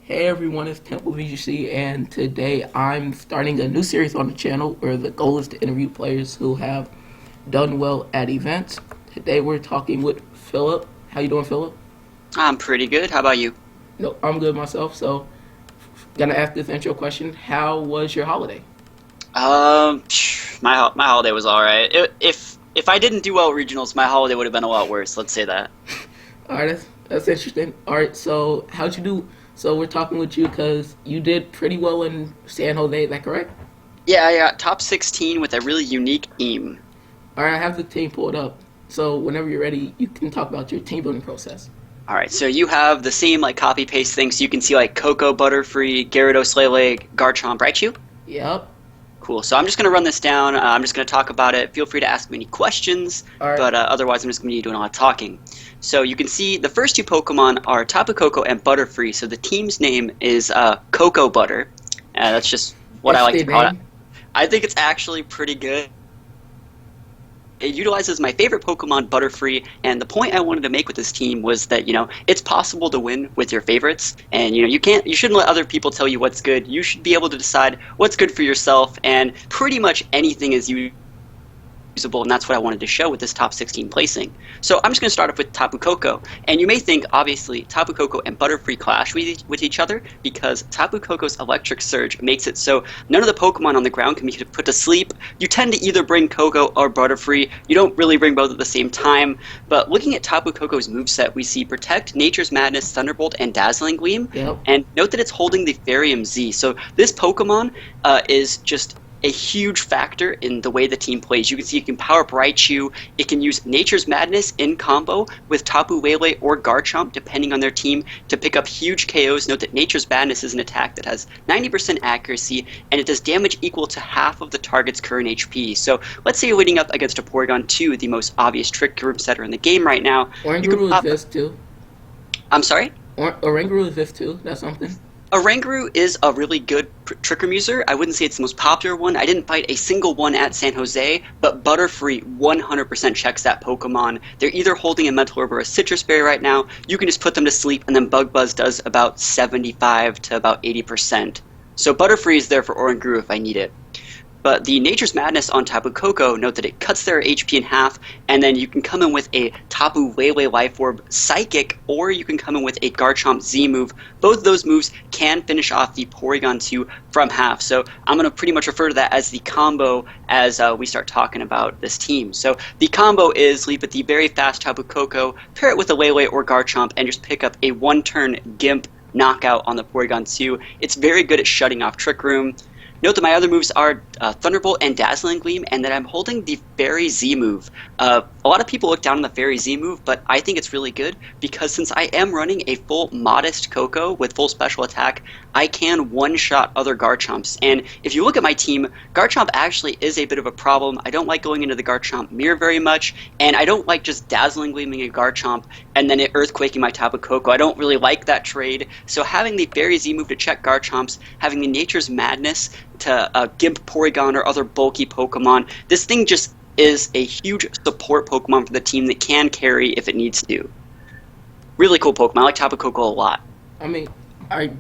Hey everyone, it's Temple VGC, and today I'm starting a new series on the channel where the goal is to interview players who have done well at events. Today we're talking with Phillip. How you doing, Phillip? I'm pretty good. How about you? No, I'm good myself. So, gonna ask this intro question: how was your holiday? My holiday was all right. If I didn't do well at regionals, my holiday would have been a lot worse. Let's say that. All right, that's interesting. All right, so how'd you do? So we're talking with you because you did pretty well in San Jose. Is that correct? Yeah, I got top 16 with a really unique aim. All right, I have the team pulled up. So whenever you're ready, you can talk about your team building process. All right, so you have the same like copy paste thing, so you can see like Coco, Butterfree, Gyarados, Lele, Garchomp, right? You? Yep. Cool. So I'm just gonna run this down. I'm just gonna talk about it. Feel free to ask me any questions, All right. but otherwise I'm just gonna be doing a lot of talking. So you can see the first two Pokemon are Tapu Koko and Butterfree. So the team's name is Cocoa Butter. That's just what I like to Interesting call it. name. I think it's actually pretty good. It utilizes my favorite Pokemon, Butterfree, and the point I wanted to make with this team was that, it's possible to win with your favorites, and, you shouldn't let other people tell you what's good. You should be able to decide what's good for yourself, and pretty much anything is usable, and that's what I wanted to show with this top 16 placing. So I'm just going to start off with Tapu Koko, and you may think, obviously, Tapu Koko and Butterfree clash with each other because Tapu Koko's Electric Surge makes it so none of the Pokemon on the ground can be put to sleep. You tend to either bring Koko or Butterfree. You don't really bring both at the same time, but looking at Tapu Koko's moveset, we see Protect, Nature's Madness, Thunderbolt, and Dazzling Gleam, Yep. and note that it's holding the Therium Z. So this Pokemon is just a huge factor in the way the team plays. You can see it can power up Raichu. It can use Nature's Madness in combo with Tapu Lele or Garchomp, depending on their team, to pick up huge KOs. Note that Nature's Madness is an attack that has 90% accuracy, and it does damage equal to half of the target's current HP. So let's say you're leading up against a Porygon 2, the most obvious trick room setter in the game right now. You can Oranguru is pop. this too. I'm sorry? Oranguru is this too. That's something. Oranguru is a really good Trick Room user. I wouldn't say it's the most popular one. I didn't fight a single one at San Jose, but Butterfree 100% checks that Pokemon. They're either holding a Mental Herb or a Citrus Berry right now. You can just put them to sleep, and then Bug Buzz does about 75 to about 80%. So Butterfree is there for Oranguru if I need it. But the Nature's Madness on Tapu Koko, note that it cuts their HP in half, and then you can come in with a Tapu Lele Life Orb Psychic, or you can come in with a Garchomp Z move. Both of those moves can finish off the Porygon 2 from half. So I'm going to pretty much refer to that as the combo as we start talking about this team. So the combo is lead with the very fast Tapu Koko, pair it with a Lele or Garchomp, and just pick up a one-turn Gimp knockout on the Porygon 2. It's very good at shutting off Trick Room. Note that my other moves are Thunderbolt and Dazzling Gleam, and that I'm holding the Fairy Z move. A lot of people look down on the Fairy Z move, but I think it's really good because since I am running a full Modest Koko with full special attack, I can one-shot other Garchomps. And if you look at my team, Garchomp actually is a bit of a problem. I don't like going into the Garchomp mirror very much, and I don't like just Dazzling Gleaming a Garchomp and then it Earthquaking my Tapu Koko. I don't really like that trade. So having the Fairy Z move to check Garchomps, having the Nature's Madness to Gimp Porygon or other bulky Pokemon. This thing just is a huge support Pokemon for the team that can carry if it needs to. Really cool Pokemon. I like Tapu Koko a lot. I mean,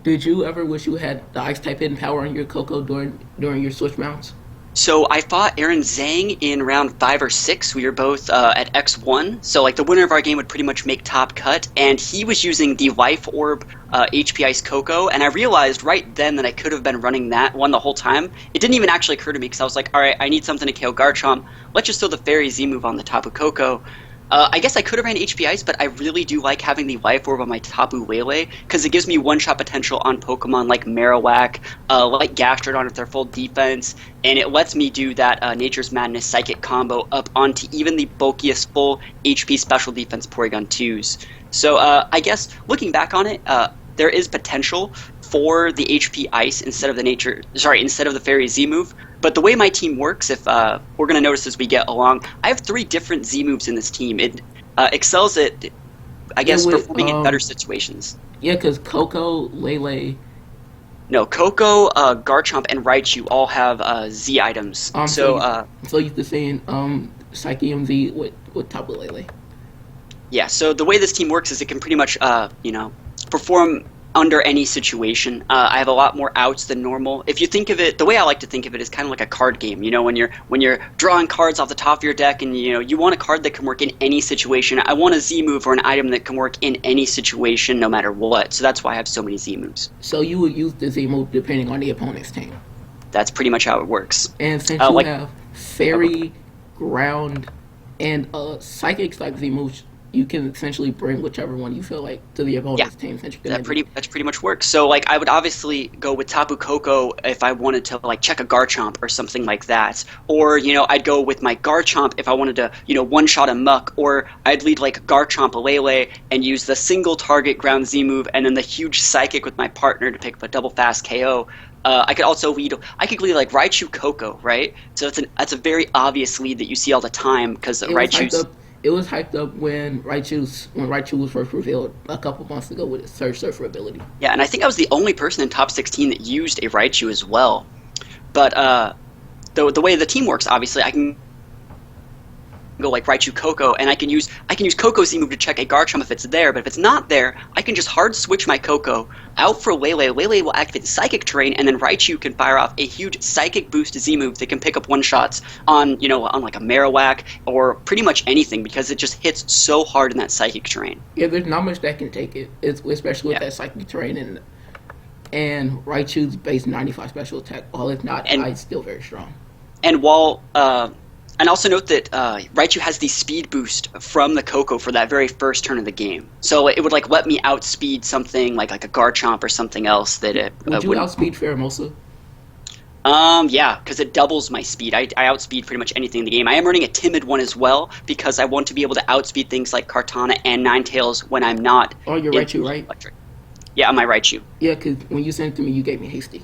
did you ever wish you had the Ice type hidden power on your Coco during your switch mounts? So I fought Aaron Zhang in round 5 or 6. We were both at X1. So like the winner of our game would pretty much make top cut. And he was using the Life Orb HP Ice Coco. And I realized right then that I could have been running that one the whole time. It didn't even actually occur to me because I was like, all right, I need something to KO Garchomp. Let's just throw the Fairy Z move on the Tapu Koko. I guess I could have ran HP Ice, but I really do like having the Life Orb on my Tapu Lele because it gives me one-shot potential on Pokemon like Marowak, like Gastrodon if they're full defense, and it lets me do that Nature's Madness Psychic combo up onto even the bulkiest full HP special defense Porygon 2s. So I guess looking back on it, there is potential for the HP Ice instead of the Fairy Z move. But the way my team works, if we're going to notice as we get along, I have 3 different Z moves in this team. It excels at, I guess, performing in better situations. Yeah, because Coco, Lele. No, Coco, Garchomp, and Raichu all have Z items. So used to saying Psyche MZ with Tapu Lele. Yeah, so the way this team works is it can pretty much, perform under any situation. I have a lot more outs than normal. If you think of it, the way I like to think of it is kind of like a card game. You know, when you're drawing cards off the top of your deck, and you want a card that can work in any situation. I want a Z move or an item that can work in any situation, no matter what. So that's why I have so many Z moves. So you would use the Z move depending on the opponent's team. That's pretty much how it works. And since you have fairy, ground, and psychic type Z moves, you can essentially bring whichever one you feel like to the opponent's team. Since that's pretty much works. So like I would obviously go with Tapu Koko if I wanted to like check a Garchomp or something like that, or I'd go with my Garchomp if I wanted to one shot a Muck, or I'd lead like Garchomp Lele and use the single target ground Z move and then the huge psychic with my partner to pick up a double fast KO. I could lead like Raichu Koko, right? So that's a very obvious lead that you see all the time because Raichu's. It was hyped up when Raichu was first revealed a couple months ago with its Surge Surfer ability. Yeah, and I think I was the only person in top 16 that used a Raichu as well. But the way the team works, obviously, I can go like Raichu Koko, and I can use Koko Z move to check a Garchomp if it's there, but if it's not there, I can just hard switch my Koko out for Lele. Lele will activate the Psychic Terrain, and then Raichu can fire off a huge Psychic boost Z move that can pick up one-shots on like a Marowak or pretty much anything because it just hits so hard in that Psychic Terrain. Yeah, there's not much that can take it, especially with that Psychic Terrain and Raichu's base 95 special attack. While it's not high, it's still very strong. And while and also note that Raichu has the speed boost from the Koko for that very first turn of the game. So it would like let me outspeed something like a Garchomp or something else that it would you outspeed Pheromosa? Yeah, because it doubles my speed. I outspeed pretty much anything in the game. I am running a timid one as well because I want to be able to outspeed things like Kartana and Ninetales when I'm not. Oh, you're Raichu, right? Electric. Yeah, I'm my Raichu. Yeah, because when you sent it to me, you gave me Hasty.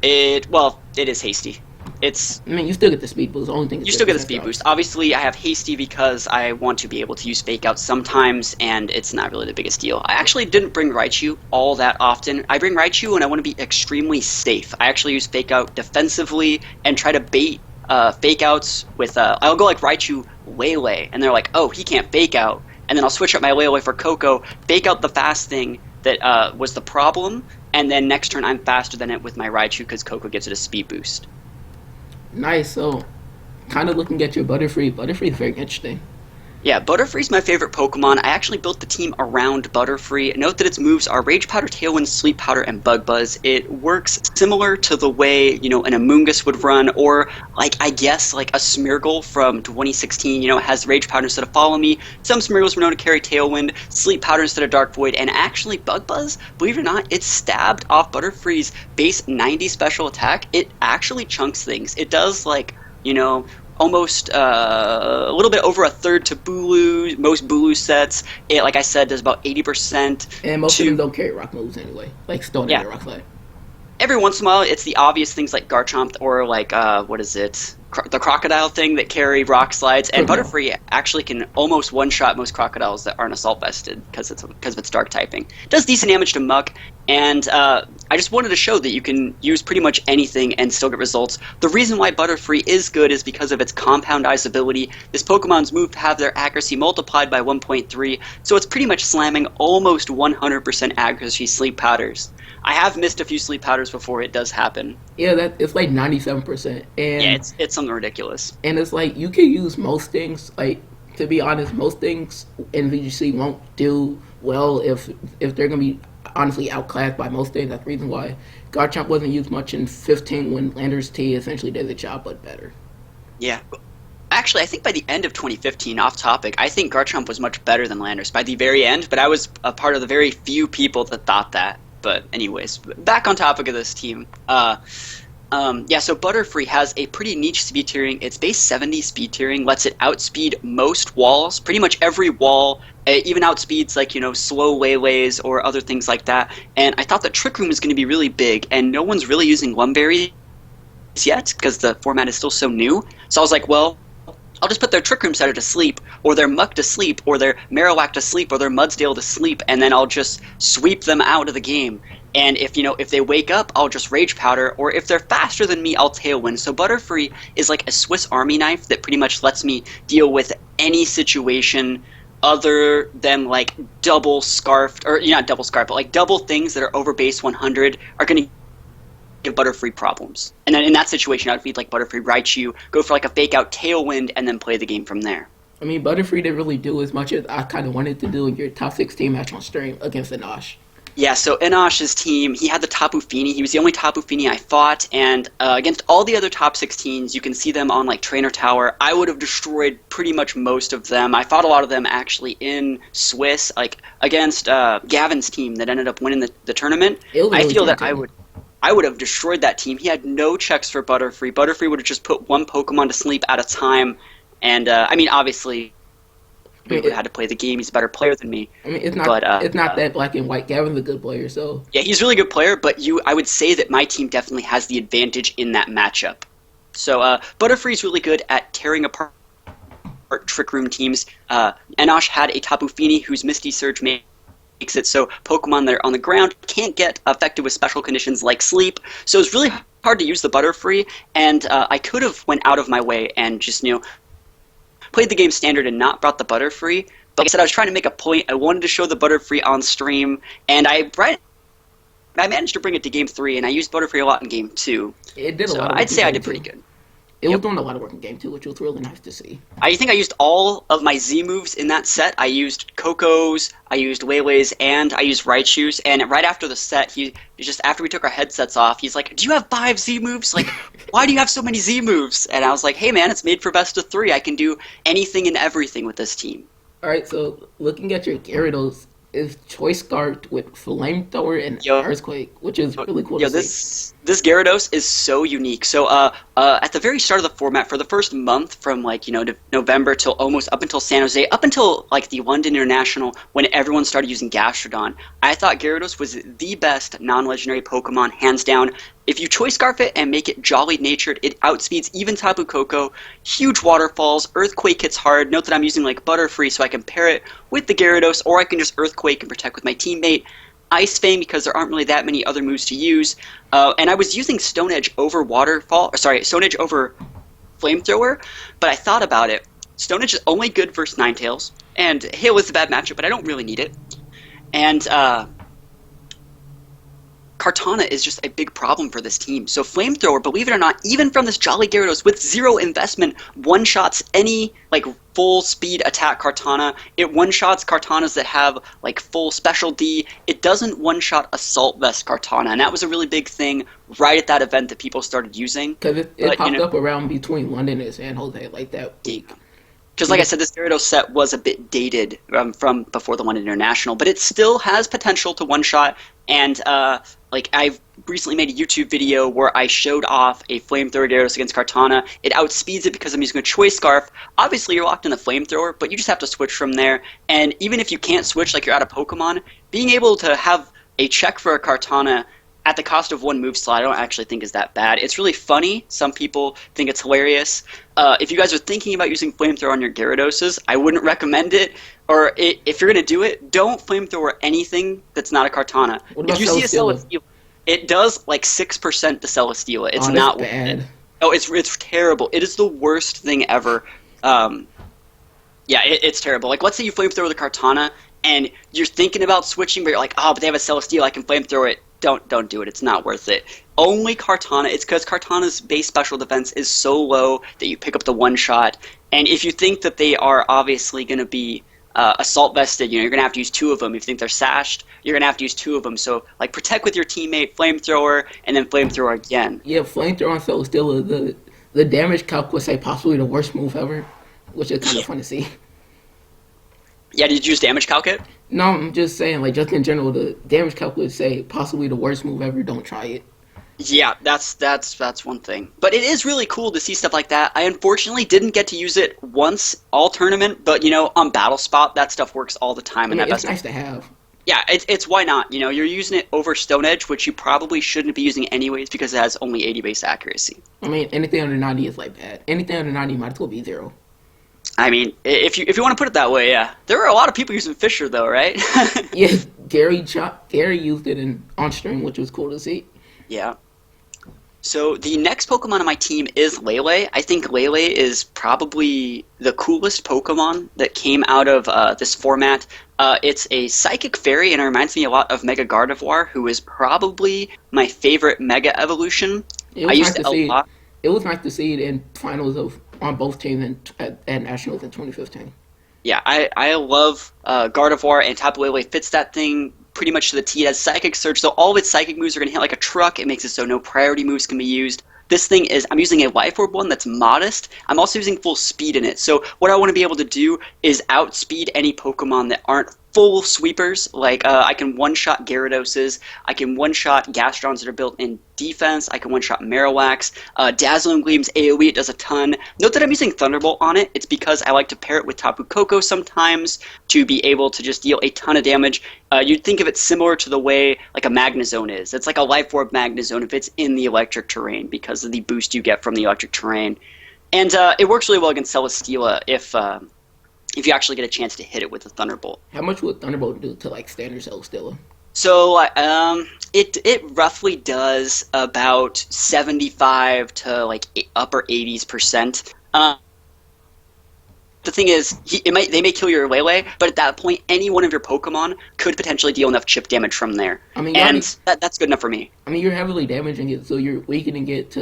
It is Hasty. I mean, you still get the speed boost. The only thing you still get the speed boost. Obviously, I have Hasty because I want to be able to use Fake Out sometimes, and it's not really the biggest deal. I actually didn't bring Raichu all that often. I bring Raichu when I want to be extremely safe. I actually use Fake Out defensively and try to bait Fake Outs with... I'll go like Raichu Lele, and they're like, oh, he can't Fake Out. And then I'll switch up my Lele for Koko, Fake Out the fast thing that was the problem, and then next turn I'm faster than it with my Raichu because Koko gives it a speed boost. Nice. So, kind of looking at your Butterfree. Butterfree is very interesting. Yeah, Butterfree's my favorite Pokemon. I actually built the team around Butterfree. Note that its moves are Rage Powder, Tailwind, Sleep Powder, and Bug Buzz. It works similar to the way, an Amoonguss would run, or, I guess, like a Smeargle from 2016. It has Rage Powder instead of Follow Me. Some Smeargles were known to carry Tailwind, Sleep Powder instead of Dark Void, and actually Bug Buzz, believe it or not, it stabbed off Butterfree's base 90 special attack. It actually chunks things. It does, almost a little bit over a third to Bulu. Most Bulu sets, it, like I said, does about 80%. And most of them don't carry rock moves anyway, like Stone and Rock Slide. Every once in a while, it's the obvious things like Garchomp or the Crocodile thing that carry rock slides. And Butterfree actually can almost one-shot most Crocodiles that aren't Assault Vested because of its Dark typing. It does decent damage to Muck, and I just wanted to show that you can use pretty much anything and still get results. The reason why Butterfree is good is because of its Compound Eyes ability. This Pokemon's move to have their accuracy multiplied by 1.3, so it's pretty much slamming almost 100% accuracy Sleep Powders. I have missed a few Sleep Powders before. It does happen. Yeah, it's like 97%. And yeah, it's something ridiculous. And it's like you can use most things. Like, to be honest, most things in VGC won't do well if they're gonna be honestly outclassed by most things. That's the reason why Garchomp wasn't used much in 15 when Landers T essentially did the job, but better. Yeah. Actually, I think by the end of 2015, off topic, I think Garchomp was much better than Landers by the very end, but I was a part of the very few people that thought that. But anyways, back on topic of this team. So Butterfree has a pretty niche speed tiering. Its base 70 speed tiering lets it outspeed most walls. Pretty much every wall, it even outspeeds slow Lele's or other things like that. And I thought that Trick Room was going to be really big, and no one's really using Lumberry yet because the format is still so new. So I was like, well, I'll just put their Trick Room setter to sleep, or their Muck to sleep, or their Marowak to sleep, or their Mudsdale to sleep, and then I'll just sweep them out of the game. And if they wake up, I'll just Rage Powder, or if they're faster than me, I'll Tailwind. So Butterfree is like a Swiss Army knife that pretty much lets me deal with any situation other than like double scarfed, or not double scarf, but like double things that are over base 100 are going to give Butterfree problems. And then in that situation, I would feed like Butterfree Raichu, go for like a fake out Tailwind, and then play the game from there. I mean, Butterfree didn't really do as much as I kind of wanted to do in your top 16 match on stream against Enosh. Yeah, so Enosh's team, he had the Tapu Fini. He was the only Tapu Fini I fought, and against all the other top 16s, you can see them on like Trainer Tower. I would have destroyed pretty much most of them. I fought a lot of them actually in Swiss, like against Gavin's team that ended up winning the tournament. I feel that I would have destroyed that team. He had no checks for Butterfree. Butterfree would have just put one Pokemon to sleep at a time, and I mean, obviously, we would have had to play the game. He's a better player than me. I mean, it's not that black and white. Gavin's a good player, so yeah, he's a really good player. But I would say that my team definitely has the advantage in that matchup. So Butterfree's really good at tearing apart Trick Room teams. Enosh had a Tapu Fini whose Misty Surge makes it so Pokemon that are on the ground can't get affected with special conditions like sleep. So it's really hard to use the Butterfree, and I could have went out of my way and just played the game standard and not brought the Butterfree. But like I said, I was trying to make a point. I wanted to show the Butterfree on stream, and I managed to bring it to Game 3, and I used Butterfree a lot in Game 2. it did a So lot of work I'd in say I game did two. pretty good. It was doing a lot of work in game 2, which was really nice to see. I think I used all of my Z moves in that set. I used Coco's, I used Waylays, and I used Raichu's. And right after the set, after we took our headsets off, he's like, "Do you have 5 Z moves? Like, why do you have so many Z moves?" And I was like, "Hey man, it's made for best of 3. I can do anything and everything with this team." All right, so looking at your Gyarados, is Choice Scarf with Flamethrower and Yo. Earthquake, which is really cool Yo, to see. this Gyarados is so unique. So at the very start of the format, for the first month from November till almost up until San Jose, up until like the London International, when everyone started using Gastrodon, I thought Gyarados was the best non-legendary Pokemon, hands down. If you Choice Scarf it and make it jolly natured, it outspeeds even Tapu Koko. Huge waterfalls, Earthquake hits hard. Note that I'm using like Butterfree, so I can pair it with the Gyarados, or I can just Earthquake and protect with my teammate. Ice Fang, because there aren't really that many other moves to use. And I was using Stone Edge over Stone Edge over Flamethrower, but I thought about it. Stone Edge is only good versus Ninetales, and Hail is a bad matchup, but I don't really need it. And Kartana is just a big problem for this team. So Flamethrower, believe it or not, even from this Jolly Gyarados with 0 investment, one-shots any like full speed attack Kartana. It one-shots Kartanas that have like full special D. It doesn't one-shot Assault Vest Kartana, and that was a really big thing right at that event that people started using. Because it popped up around between London and San Jose like that week. Because like I said, this Gyarados set was a bit dated from before the London International, but it still has potential to one-shot. And I've recently made a YouTube video where I showed off a Flamethrower Gyarados against Kartana. It outspeeds it because I'm using a Choice Scarf. Obviously, you're locked in the Flamethrower, but you just have to switch from there. And even if you can't switch, like you're out of Pokemon, being able to have a check for a Kartana at the cost of 1 move slot, I don't actually think is that bad. It's really funny. Some people think it's hilarious. If you guys are thinking about using Flamethrower on your Gyaradoses, I wouldn't recommend it. Or if you're going to do it, don't Flamethrower anything that's not a Kartana. If you see a Celesteela, it does like 6% to Celesteela. It's not bad. Oh, it's terrible. It is the worst thing ever. It's terrible. Like, let's say you Flamethrower the Kartana, and you're thinking about switching, but you're like, oh, but they have a Celesteela, I can Flamethrower it. Don't do it. It's not worth it. Only Kartana. It's because Kartana's base special defense is so low that you pick up the one-shot. And if you think that they are obviously going to be assault vested, you're going to have to use 2 of them. If you think they're sashed, you're going to have to use 2 of them. So, like, protect with your teammate, Flamethrower, and then Flamethrower again. Yeah, Flamethrower on Celesteela, the damage calc would say possibly the worst move ever, which is kind of fun to see. Yeah, did you use damage calc it? No, I'm just saying, like, just in general, the damage calc would say possibly the worst move ever, don't try it. Yeah, that's one thing. But it is really cool to see stuff like that. I unfortunately didn't get to use it once all tournament, but on Battle Spot, that stuff works all the time. And it's nice to have. Yeah, it's why not? You're using it over Stone Edge, which you probably shouldn't be using anyways because it has only 80 base accuracy. I mean, anything under 90 is like bad. Anything under 90 might as well be 0. I mean, if you want to put it that way, yeah. There are a lot of people using Fisher, though, right? Yeah, Gary used it on stream, which was cool to see. Yeah. So the next Pokemon on my team is Lele. I think Lele is probably the coolest Pokemon that came out of this format. It's a Psychic Fairy, and it reminds me a lot of Mega Gardevoir, who is probably my favorite Mega evolution. It I was nice used to it a see it. lot. It was nice to see it in finals of on both teams at nationals in 2015. Yeah, I love Gardevoir, and Tapu Lele fits that thing pretty much to the T. It has Psychic Surge, so all of its Psychic moves are going to hit like a truck. It makes it so no priority moves can be used. This thing is, I'm using a Life Orb one that's modest. I'm also using full speed in it. So what I want to be able to do is outspeed any Pokemon that aren't full sweepers. Like I can one-shot Gyarados, I can one-shot Gastrons that are built in defense, I can one-shot Marowaks. Dazzling Gleam's AoE, it does a ton. Note that I'm using Thunderbolt on it. It's because I like to pair it with Tapu Koko sometimes to be able to just deal a ton of damage. You'd think of it similar to the way like a Magnezone is. It's like a Life Orb Magnezone if it's in the electric terrain because of the boost you get from the electric terrain. And it works really well against Celesteela if you actually get a chance to hit it with a Thunderbolt. How much would Thunderbolt do to like standard Celesteela? So it roughly does about 75 to like upper 80s%. The thing is, they may kill your Lele, but at that point, any one of your Pokemon could potentially deal enough chip damage from there, I mean, and that's good enough for me. I mean, you're heavily damaging it, so you're weakening it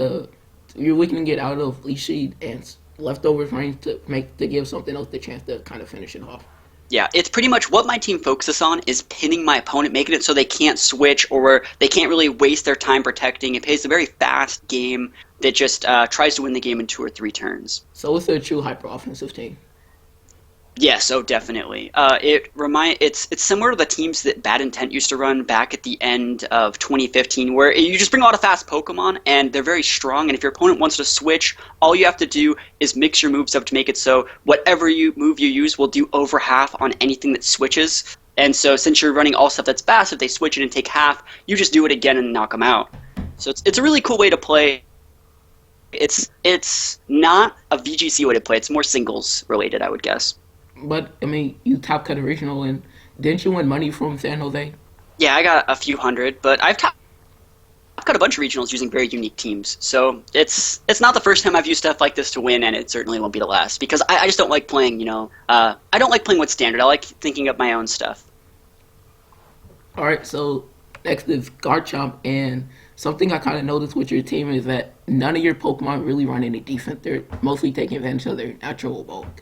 out of Leech Seed and leftovers range to give something else the chance to kind of finish it off. Yeah, it's pretty much what my team focuses on is pinning my opponent, making it so they can't switch or they can't really waste their time protecting. It plays a very fast game that just tries to win the game in 2 or 3 turns. So it's a true hyper offensive team. Yes, oh definitely. It's similar to the teams that Bad Intent used to run back at the end of 2015, where you just bring a lot of fast Pokemon and they're very strong. And if your opponent wants to switch, all you have to do is mix your moves up to make it so whatever move you use will do over half on anything that switches. And so since you're running all stuff that's fast, if they switch it and take half, you just do it again and knock them out. So it's a really cool way to play. It's not a VGC way to play. It's more singles related, I would guess. But I mean, you top cut a regional, and didn't you win money from San Jose? Yeah, I got a few hundred, but I've got a bunch of regionals using very unique teams. So it's not the first time I've used stuff like this to win, and it certainly won't be the last. Because I just don't like playing, I don't like playing with standard. I like thinking up my own stuff. All right, so next is Garchomp, and something I kind of noticed with your team is that none of your Pokemon really run any defense. They're mostly taking advantage of their natural bulk.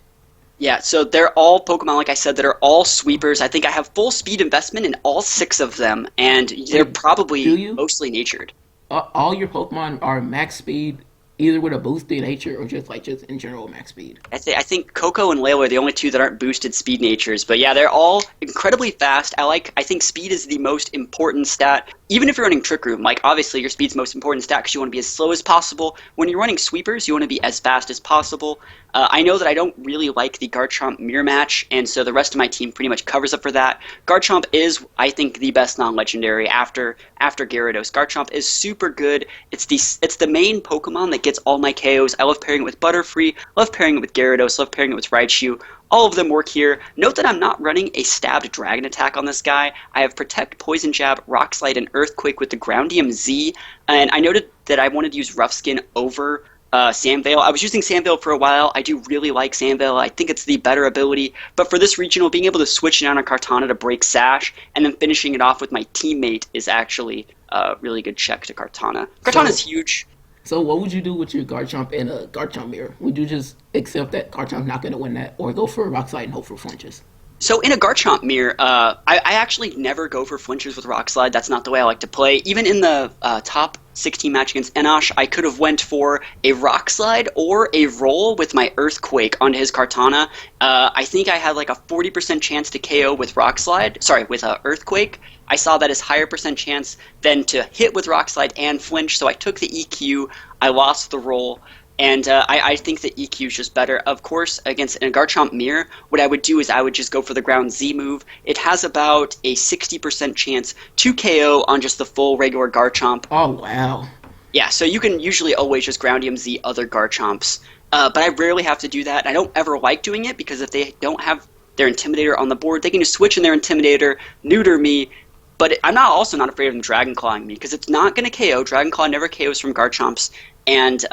Yeah, so they're all Pokemon, like I said, that are all sweepers. I think I have full speed investment in all 6 of them, and they're Do probably you? mostly natured. All your Pokemon are max speed, either with a boosted nature or just in general max speed. I think Coco and Lele are the only 2 that aren't boosted speed natures, but yeah, they're all incredibly fast. I think speed is the most important stat. Even if you're running Trick Room, like obviously your speed's the most important stat because you want to be as slow as possible. When you're running sweepers, you want to be as fast as possible. I know that I don't really like the Garchomp mirror match, and so the rest of my team pretty much covers up for that. Garchomp is, I think, the best non-legendary after Gyarados. Garchomp is super good. It's the main Pokemon that gets all my KOs. I love pairing it with Butterfree, love pairing it with Gyarados, love pairing it with Raichu. All of them work here. Note that I'm not running a stabbed dragon attack on this guy. I have Protect, Poison Jab, Rock Slide, and Earthquake with the Groundium Z, and I noted that I wanted to use Rough Skin over Sandvale. I was using Sandvale for a while. I do really like Sandvale. I think it's the better ability. But for this regional, being able to switch down on Kartana to break Sash and then finishing it off with my teammate is actually a really good check to Kartana. Kartana's huge. So what would you do with your Garchomp and a Garchomp mirror? Would you just accept that Garchomp's not going to win that, or go for a Rock Slide and hope for flinches? So in a Garchomp mirror, I actually never go for flinches with Rock Slide. That's not the way I like to play. Even in the top 16 match against Enosh, I could have went for a Rock Slide or a roll with my Earthquake onto his Kartana. I think I had like a 40% chance to KO with Rock Slide. Sorry, with Earthquake. I saw that as higher percent chance than to hit with Rock Slide and flinch, so I took the EQ. I lost the roll. And I think that EQ is just better. Of course, against a Garchomp mirror, what I would do is I would just go for the Ground Z move. It has about a 60% chance to KO on just the full regular Garchomp. Oh, wow. Yeah, so you can usually always just Groundium Z other Garchomps. But I rarely have to do that. I don't ever like doing it because if they don't have their Intimidator on the board, they can just switch in their Intimidator, neuter me, But I'm not also not afraid of them Dragon Clawing me because it's not going to KO. Dragon Claw never KOs from Garchomps, and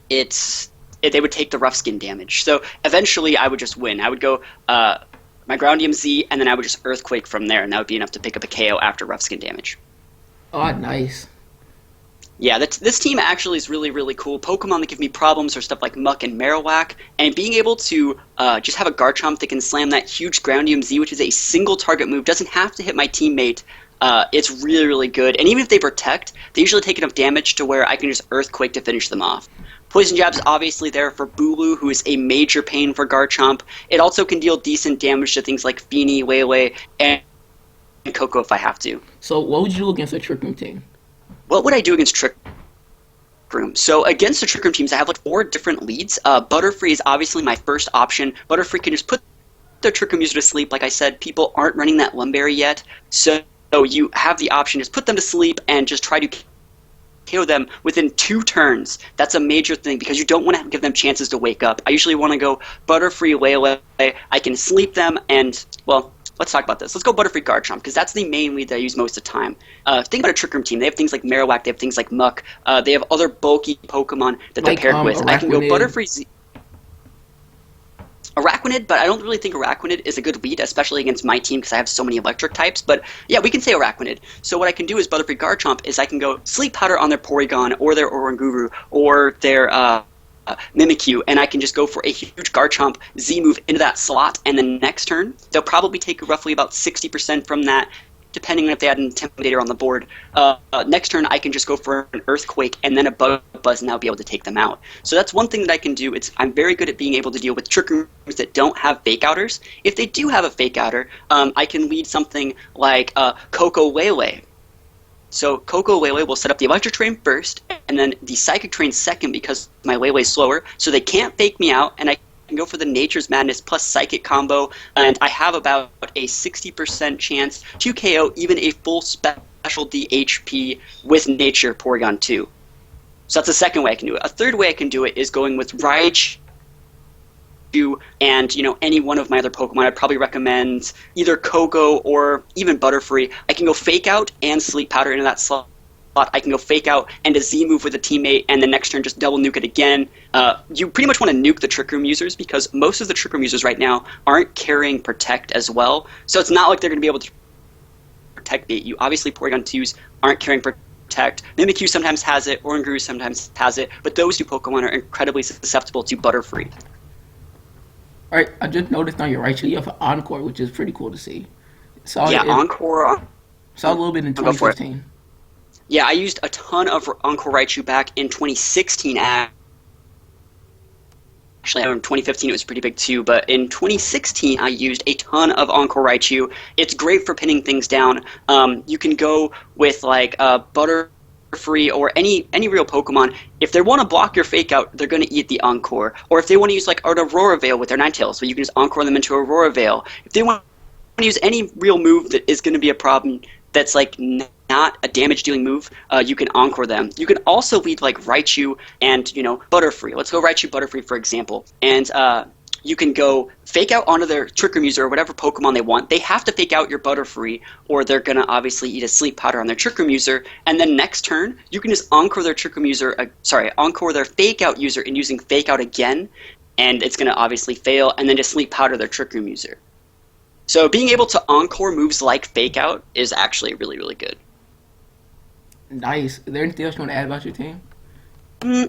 they would take the rough skin damage. So eventually I would just win. I would go my ground EMZ, and then I would just Earthquake from there, and that would be enough to pick up a KO after rough skin damage. Oh, nice. Yeah, this team actually is really, really cool. Pokemon that give me problems are stuff like Muck and Marowak, and being able to just have a Garchomp that can slam that huge Ground EMZ, which is a single target move, doesn't have to hit my teammate. It's really, really good. And even if they protect, they usually take enough damage to where I can just Earthquake to finish them off. Poison Jab's obviously there for Bulu, who is a major pain for Garchomp. It also can deal decent damage to things like Feeny, Waylay, and Coco if I have to. So what would you do against a Trick Room team? What would I do against Trick Room? So against the Trick Room teams, I have like 4 different leads. Butterfree is obviously my first option. Butterfree can just put their Trick Room user to sleep. Like I said, people aren't running that Lumberry yet, so you have the option to just put them to sleep and just try to KO them within 2 turns. That's a major thing because you don't want to give them chances to wake up. I usually want to go Butterfree, Waylay. I can sleep them and, well, let's talk about this. Let's go Butterfree Garchomp, because that's the main lead that I use most of the time. Think about a Trick Room team. They have things like Marowak, they have things like Muck, they have other bulky Pokemon that they're paired with. Araquanid. I can go Butterfree Araquanid, but I don't really think Araquanid is a good lead, especially against my team because I have so many electric types. But yeah, we can say Araquanid. So what I can do is Butterfree Garchomp is I can go Sleep Powder on their Porygon or their Oranguru or their Mimikyu, and I can just go for a huge Garchomp Z move into that slot, and the next turn, they'll probably take roughly about 60% from that, depending on if they had an Intimidator on the board. Next turn, I can just go for an Earthquake and then a Buzz, and I'll be able to take them out. So that's one thing that I can do. I'm very good at being able to deal with Trick Rooms that don't have Fake Outers. If they do have a Fake Outer, I can lead something like Coco Waylay. So Coco Waylay will set up the Electric Train first, and then the Psychic Train second because my Waylay's slower, so they can't fake me out, and I can go for the Nature's Madness plus Psychic combo, and I have about a 60% chance to KO even a full specialty HP with Nature Porygon 2. So that's the second way I can do it. A third way I can do it is going with Raichu and any one of my other Pokemon. I'd probably recommend either Kogo or even Butterfree. I can go Fake Out and Sleep Powder into that slot. I can go Fake Out and a Z move with a teammate, and the next turn just double nuke it again. You pretty much want to nuke the Trick Room users because most of the Trick Room users right now aren't carrying Protect as well. So it's not like they're going to be able to Protect bait you. Obviously, Porygon 2s aren't carrying Protect. Mimikyu sometimes has it, Oranguru sometimes has it, but those 2 Pokemon are incredibly susceptible to Butterfree. Alright, I just noticed on your Raichu you have an Encore, which is pretty cool to see. Encore. Saw a little bit in 2015. Yeah, I used a ton of Encore Raichu back in 2016. Actually, in 2015 it was pretty big too, but in 2016 I used a ton of Encore Raichu. It's great for pinning things down. You can go with like Butterfree or any real Pokemon. If they want to block your Fake Out, they're going to eat the Encore. Or if they want to use like an Aurora Veil with their Ninetales, so you can just Encore them into Aurora Veil. If they want to use any real move that is going to be a problem that's like not a damage-dealing move, you can Encore them. You can also lead like Raichu and Butterfree. Let's go Raichu Butterfree for example, and you can go Fake Out onto their Trick Room user or whatever Pokemon they want. They have to Fake Out your Butterfree, or they're gonna obviously eat a Sleep Powder on their Trick Room user. And then next turn, you can just Encore their Trick Room user. Encore their Fake Out user and using Fake Out again, and it's gonna obviously fail. And then just Sleep Powder their Trick Room user. So being able to Encore moves like Fake Out is actually really, really good. Nice. Is there anything else you want to add about your team?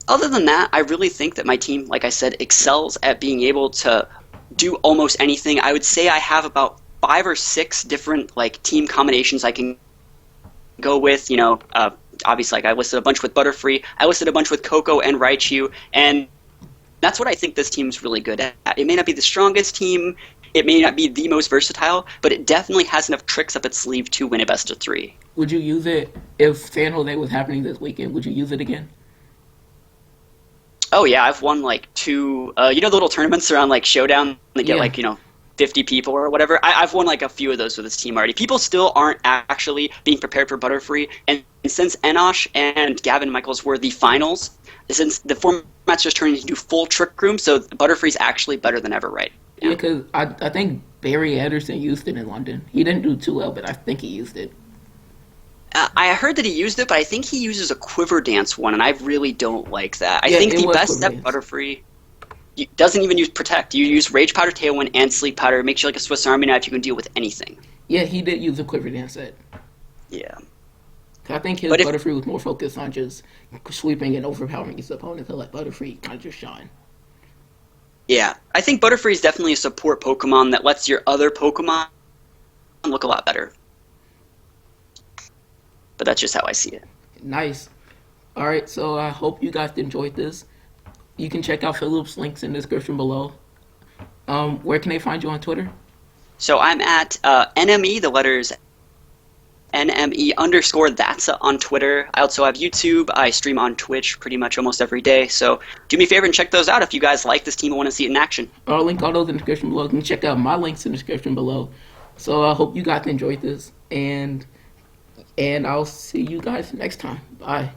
Other than that, I really think that my team, like I said, excels at being able to do almost anything. I would say I have about 5 or 6 different like team combinations I can go with. Obviously, like I listed a bunch with Butterfree. I listed a bunch with Coco and Raichu, and that's what I think this team's really good at. It may not be the strongest team. It may not be the most versatile, but it definitely has enough tricks up its sleeve to win a best of 3. Would you use it if San Jose was happening this weekend? Would you use it again? Oh yeah, I've won like 2. The little tournaments around like Showdown. They get 50 people or whatever. I've won like a few of those with this team already. People still aren't actually being prepared for Butterfree, and since Enosh and Gavin Michaels were the finals, since the format's just turning into full Trick Room, so Butterfree's actually better than ever right now. Yeah, because I think Barry Anderson used it in London. He didn't do too well, but I think he used it. I heard that he used it, but I think he uses a quiver dance one, and I really don't like that. I Yeah, think it the was best Quiver step Dance. Butterfree doesn't even use protect. You use Rage Powder, Tailwind, and Sleep Powder. It makes you like a Swiss Army knife. You can deal with anything. Yeah, he did use a quiver dance set. Yeah. 'Cause I think his But if Butterfree was more focused on just sweeping and overpowering his opponent to let Butterfree kind of just shine. Yeah, I think Butterfree is definitely a support Pokemon that lets your other Pokemon look a lot better. But that's just how I see it. Nice. All right, so I hope you guys enjoyed this. You can check out Philip's links in the description below. Where can they find you on Twitter? So I'm at NME, the letters NME underscore that's on Twitter. I also have YouTube. I stream on Twitch pretty much almost every day. So do me a favor and check those out if you guys like this team and want to see it in action. I'll link all those in the description below. You can check out my links in the description below. So I hope you guys enjoyed this, and I'll see you guys next time. Bye.